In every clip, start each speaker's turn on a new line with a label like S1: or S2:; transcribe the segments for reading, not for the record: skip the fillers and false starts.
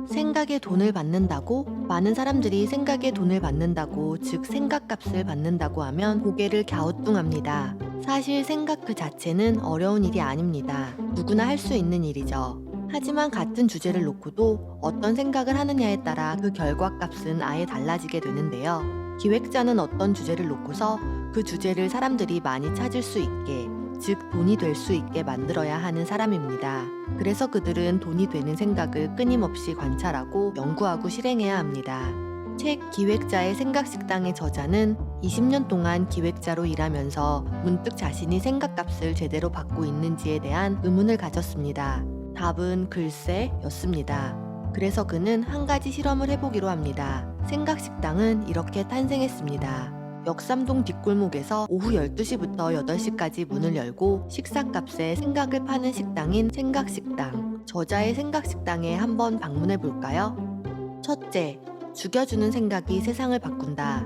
S1: 생각에 돈을 받는다고? 많은 사람들이 생각에 돈을 받는다고, 즉 생각값을 받는다고 하면 고개를 갸우뚱합니다. 사실 생각 그 자체는 어려운 일이 아닙니다. 누구나 할 수 있는 일이죠. 하지만 같은 주제를 놓고도 어떤 생각을 하느냐에 따라 그 결과값은 아예 달라지게 되는데요. 기획자는 어떤 주제를 놓고서 그 주제를 사람들이 많이 찾을 수 있게, 즉 돈이 될 수 있게 만들어야 하는 사람입니다. 그래서 그들은 돈이 되는 생각을 끊임없이 관찰하고 연구하고 실행해야 합니다. 책 기획자의 생각식당의 저자는 20년 동안 기획자로 일하면서 문득 자신이 생각값을 제대로 받고 있는지에 대한 의문을 가졌습니다. 답은 글쎄 였습니다. 그래서 그는 한 가지 실험을 해보기로 합니다. 생각식당은 이렇게 탄생했습니다. 역삼동 뒷골목에서 오후 12시부터 8시까지 문을 열고 식사값에 생각을 파는 식당인 생각식당. 저자의 생각식당에 한번 방문해 볼까요? 첫째, 죽여주는 생각이 세상을 바꾼다.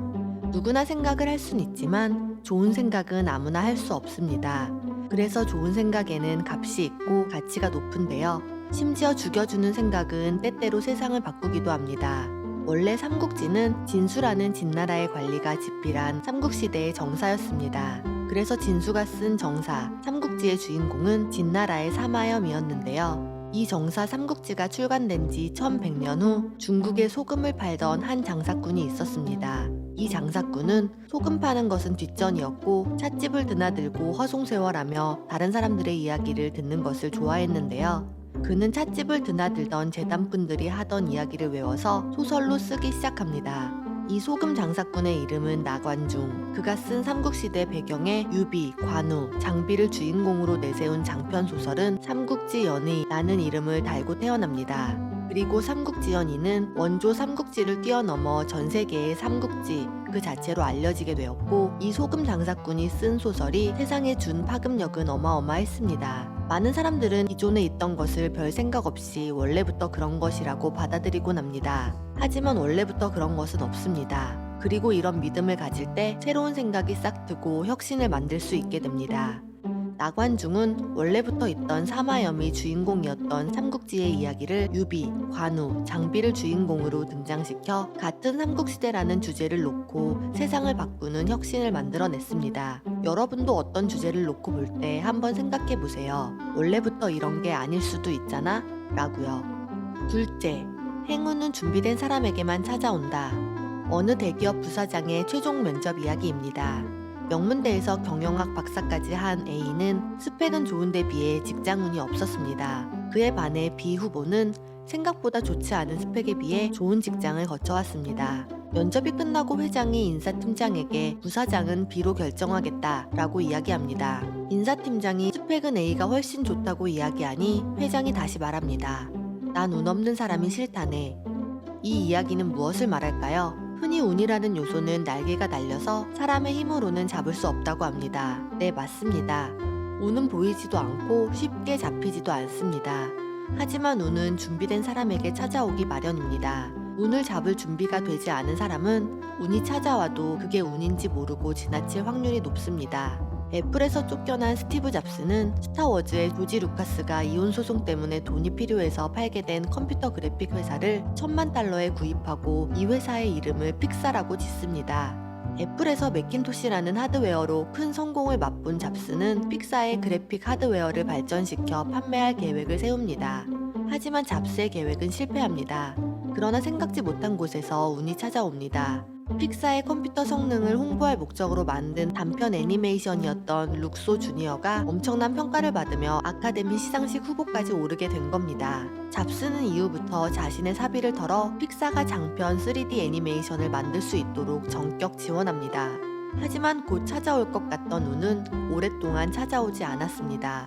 S1: 누구나 생각을 할 순 있지만 좋은 생각은 아무나 할 수 없습니다. 그래서 좋은 생각에는 값이 있고 가치가 높은데요. 심지어 죽여주는 생각은 때때로 세상을 바꾸기도 합니다. 원래 삼국지는 진수라는 진나라의 관리가 집필한 삼국시대의 정사였습니다. 그래서 진수가 쓴 정사, 삼국지의 주인공은 진나라의 사마염이었는데요. 이 정사 삼국지가 출간된 지 1100년 후 중국에 소금을 팔던 한 장사꾼이 있었습니다. 이 장사꾼은 소금 파는 것은 뒷전이었고 찻집을 드나들고 허송세월하며 다른 사람들의 이야기를 듣는 것을 좋아했는데요. 그는 찻집을 드나들던 재단꾼들이 하던 이야기를 외워서 소설로 쓰기 시작합니다. 이 소금 장사꾼의 이름은 나관중. 그가 쓴 삼국시대 배경에 유비, 관우, 장비를 주인공으로 내세운 장편 소설은 삼국지연의라는 이름을 달고 태어납니다. 그리고 삼국지연의는 원조 삼국지를 뛰어넘어 전 세계의 삼국지 그 자체로 알려지게 되었고, 이 소금 장사꾼이 쓴 소설이 세상에 준 파급력은 어마어마했습니다. 많은 사람들은 기존에 있던 것을 별 생각 없이 원래부터 그런 것이라고 받아들이곤 합니다. 하지만 원래부터 그런 것은 없습니다. 그리고 이런 믿음을 가질 때 새로운 생각이 싹 트고 혁신을 만들 수 있게 됩니다. 나관중은 원래부터 있던 사마염이 주인공이었던 삼국지의 이야기를 유비, 관우, 장비를 주인공으로 등장시켜 같은 삼국시대라는 주제를 놓고 세상을 바꾸는 혁신을 만들어냈습니다. 여러분도 어떤 주제를 놓고 볼 때 한번 생각해 보세요. 원래부터 이런 게 아닐 수도 있잖아? 라고요. 둘째, 행운은 준비된 사람에게만 찾아온다. 어느 대기업 부사장의 최종 면접 이야기입니다. 명문대에서 경영학 박사까지 한 A는 스펙은 좋은데 비해 직장운이 없었습니다. 그에 반해 B 후보는 생각보다 좋지 않은 스펙에 비해 좋은 직장을 거쳐왔습니다. 면접이 끝나고 회장이 인사팀장에게 부사장은 B로 결정하겠다라고 이야기합니다. 인사팀장이 스펙은 A가 훨씬 좋다고 이야기하니 회장이 다시 말합니다. 난 운 없는 사람이 싫다네. 이 이야기는 무엇을 말할까요? 흔히 운이라는 요소는 날개가 달려서 사람의 힘으로는 잡을 수 없다고 합니다. 네, 맞습니다. 운은 보이지도 않고 쉽게 잡히지도 않습니다. 하지만 운은 준비된 사람에게 찾아오기 마련입니다. 운을 잡을 준비가 되지 않은 사람은 운이 찾아와도 그게 운인지 모르고 지나칠 확률이 높습니다. 애플에서 쫓겨난 스티브 잡스는 스타워즈의 조지 루카스가 이혼 소송 때문에 돈이 필요해서 팔게 된 컴퓨터 그래픽 회사를 $10,000,000에 구입하고 이 회사의 이름을 픽사라고 짓습니다. 애플에서 매킨토시라는 하드웨어로 큰 성공을 맛본 잡스는 픽사의 그래픽 하드웨어를 발전시켜 판매할 계획을 세웁니다. 하지만 잡스의 계획은 실패합니다. 그러나 생각지 못한 곳에서 운이 찾아옵니다. 픽사의 컴퓨터 성능을 홍보할 목적으로 만든 단편 애니메이션이었던 룩소 주니어가 엄청난 평가를 받으며 아카데미 시상식 후보까지 오르게 된 겁니다. 잡스는 이후부터 자신의 사비를 털어 픽사가 장편 3D 애니메이션을 만들 수 있도록 전격 지원합니다. 하지만 곧 찾아올 것 같던 운은 오랫동안 찾아오지 않았습니다.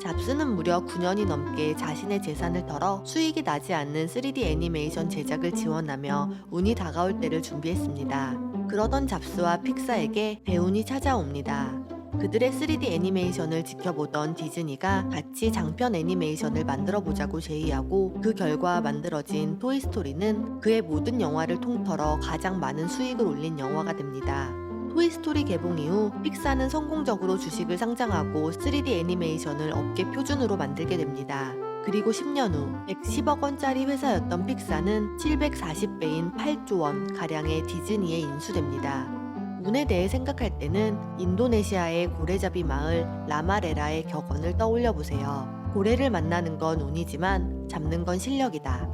S1: 잡스는 무려 9년이 넘게 자신의 재산을 털어 수익이 나지 않는 3D 애니메이션 제작을 지원하며 운이 다가올 때를 준비했습니다. 그러던 잡스와 픽사에게 대운이 찾아옵니다. 그들의 3D 애니메이션을 지켜보던 디즈니가 같이 장편 애니메이션을 만들어보자고 제의하고, 그 결과 만들어진 토이스토리는 그의 모든 영화를 통틀어 가장 많은 수익을 올린 영화가 됩니다. 토이스토리 개봉 이후 픽사는 성공적으로 주식을 상장하고 3D 애니메이션을 업계 표준으로 만들게 됩니다. 그리고 10년 후 110억 원짜리 회사였던 픽사는 740배인 8조 원 가량의 디즈니에 인수됩니다. 운에 대해 생각할 때는 인도네시아의 고래잡이 마을 라마레라의 격언을 떠올려 보세요. 고래를 만나는 건 운이지만 잡는 건 실력이다.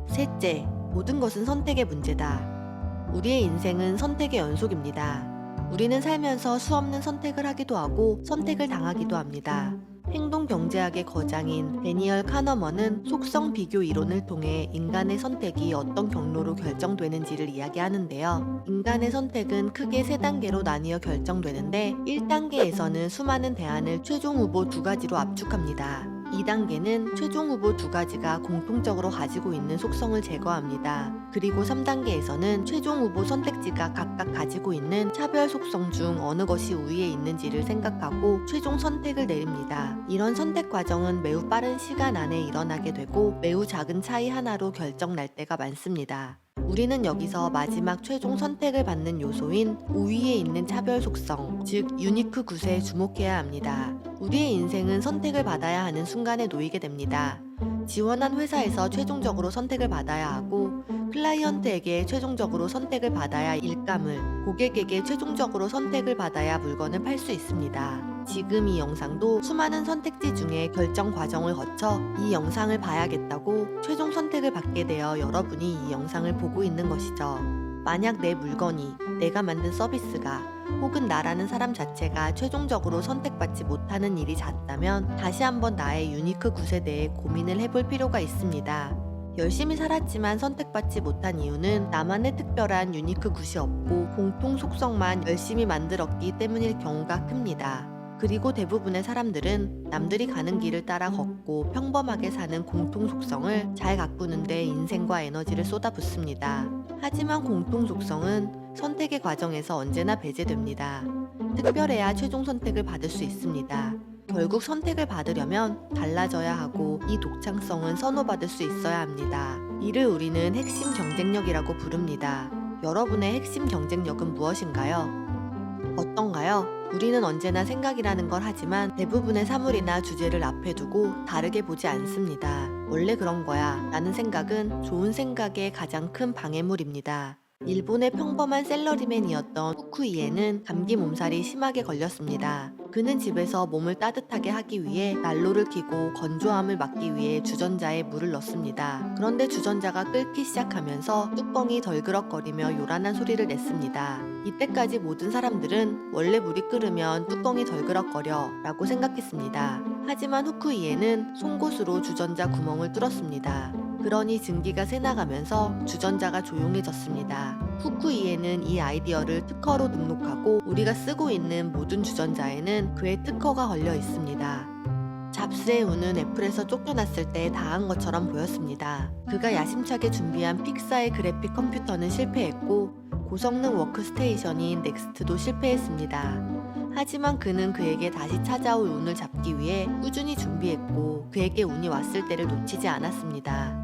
S1: 셋째, 모든 것은 선택의 문제다. 우리의 인생은 선택의 연속입니다. 우리는 살면서 수없는 선택을 하기도 하고 선택을 당하기도 합니다. 행동 경제학의 거장인 데니얼 카너먼은 속성 비교 이론을 통해 인간의 선택이 어떤 경로로 결정되는지를 이야기하는데요. 인간의 선택은 크게 3단계로 나뉘어 결정되는데 1단계에서는 수많은 대안을 최종 후보 2가지로 압축합니다. 2단계는 최종 후보 2가지가 공통적으로 가지고 있는 속성을 제거합니다. 그리고 3단계에서는 최종 후보 선택지가 각각 가지고 있는 차별 속성 중 어느 것이 우위에 있는지를 생각하고 최종 선택을 내립니다. 이런 선택 과정은 매우 빠른 시간 안에 일어나게 되고 매우 작은 차이 하나로 결정 날 때가 많습니다. 우리는 여기서 마지막 최종 선택을 받는 요소인 우위에 있는 차별 속성, 즉 유니크 굿에 주목해야 합니다. 우리의 인생은 선택을 받아야 하는 순간에 놓이게 됩니다. 지원한 회사에서 최종적으로 선택을 받아야 하고 클라이언트에게 최종적으로 선택을 받아야 일감을, 고객에게 최종적으로 선택을 받아야 물건을 팔 수 있습니다. 지금 이 영상도 수많은 선택지 중에 결정 과정을 거쳐 이 영상을 봐야겠다고 최종 선택을 받게 되어 여러분이 이 영상을 보고 있는 것이죠. 만약 내 물건이, 내가 만든 서비스가 혹은 나라는 사람 자체가 최종적으로 선택받지 못하는 일이 잦다면 다시 한번 나의 유니크 굿에 대해 고민을 해볼 필요가 있습니다. 열심히 살았지만 선택받지 못한 이유는 나만의 특별한 유니크 굿이 없고 공통 속성만 열심히 만들었기 때문일 경우가 큽니다. 그리고 대부분의 사람들은 남들이 가는 길을 따라 걷고 평범하게 사는 공통 속성을 잘 가꾸는데 인생과 에너지를 쏟아붓습니다. 하지만 공통 속성은 선택의 과정에서 언제나 배제됩니다. 특별해야 최종 선택을 받을 수 있습니다. 결국 선택을 받으려면 달라져야 하고 이 독창성은 선호받을 수 있어야 합니다. 이를 우리는 핵심 경쟁력이라고 부릅니다. 여러분의 핵심 경쟁력은 무엇인가요? 어떤가요? 우리는 언제나 생각이라는 걸 하지만 대부분의 사물이나 주제를 앞에 두고 다르게 보지 않습니다. 원래 그런 거야. 라는 생각은 좋은 생각의 가장 큰 방해물입니다. 일본의 평범한 샐러리맨이었던 후쿠이에는 감기 몸살이 심하게 걸렸습니다. 그는 집에서 몸을 따뜻하게 하기 위해 난로를 켜고 건조함을 막기 위해 주전자에 물을 넣습니다. 그런데 주전자가 끓기 시작하면서 뚜껑이 덜그럭거리며 요란한 소리를 냈습니다. 이때까지 모든 사람들은 원래 물이 끓으면 뚜껑이 덜그럭거려 라고 생각했습니다. 하지만 후쿠이에는 송곳으로 주전자 구멍을 뚫었습니다. 그러니 증기가 새나가면서 주전자가 조용해졌습니다. 후쿠이에는 이 아이디어를 특허로 등록하고 우리가 쓰고 있는 모든 주전자에는 그의 특허가 걸려 있습니다. 잡스의 운은 애플에서 쫓겨났을 때 당한 것처럼 보였습니다. 그가 야심차게 준비한 픽사의 그래픽 컴퓨터는 실패했고 고성능 워크스테이션인 넥스트도 실패했습니다. 하지만 그는 그에게 다시 찾아올 운을 잡기 위해 꾸준히 준비했고 그에게 운이 왔을 때를 놓치지 않았습니다.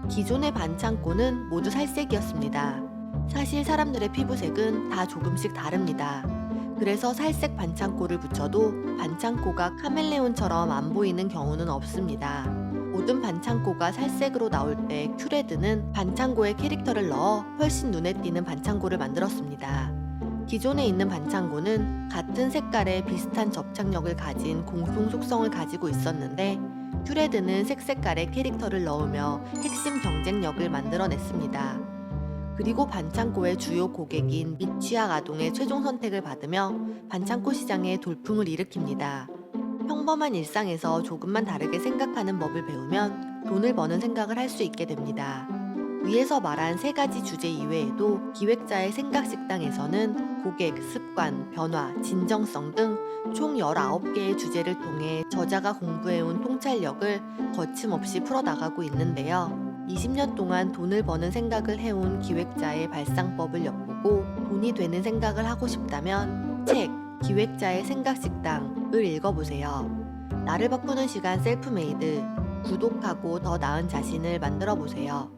S1: 기존의 반창고는 모두 살색이었습니다. 사실 사람들의 피부색은 다 조금씩 다릅니다. 그래서 살색 반창고를 붙여도 반창고가 카멜레온처럼 안 보이는 경우는 없습니다. 모든 반창고가 살색으로 나올 때 큐레드는 반창고에 캐릭터를 넣어 훨씬 눈에 띄는 반창고를 만들었습니다. 기존에 있는 반창고는 같은 색깔의 비슷한 접착력을 가진 공통 속성을 가지고 있었는데 큐레드는 색깔의 캐릭터를 넣으며 핵심 경쟁력을 만들어냈습니다. 그리고 반창고의 주요 고객인 미취학 아동의 최종 선택을 받으며 반창고 시장에 돌풍을 일으킵니다. 평범한 일상에서 조금만 다르게 생각하는 법을 배우면 돈을 버는 생각을 할 수 있게 됩니다. 위에서 말한 3가지 주제 이외에도 기획자의 생각 식당에서는 고객, 습관, 변화, 진정성 등 총 19개의 주제를 통해 저자가 공부해온 통찰력을 거침없이 풀어나가고 있는데요. 20년 동안 돈을 버는 생각을 해온 기획자의 발상법을 엿보고 돈이 되는 생각을 하고 싶다면 책, 기획자의 생각 식당을 읽어보세요. 나를 바꾸는 시간 셀프메이드, 구독하고 더 나은 자신을 만들어 보세요.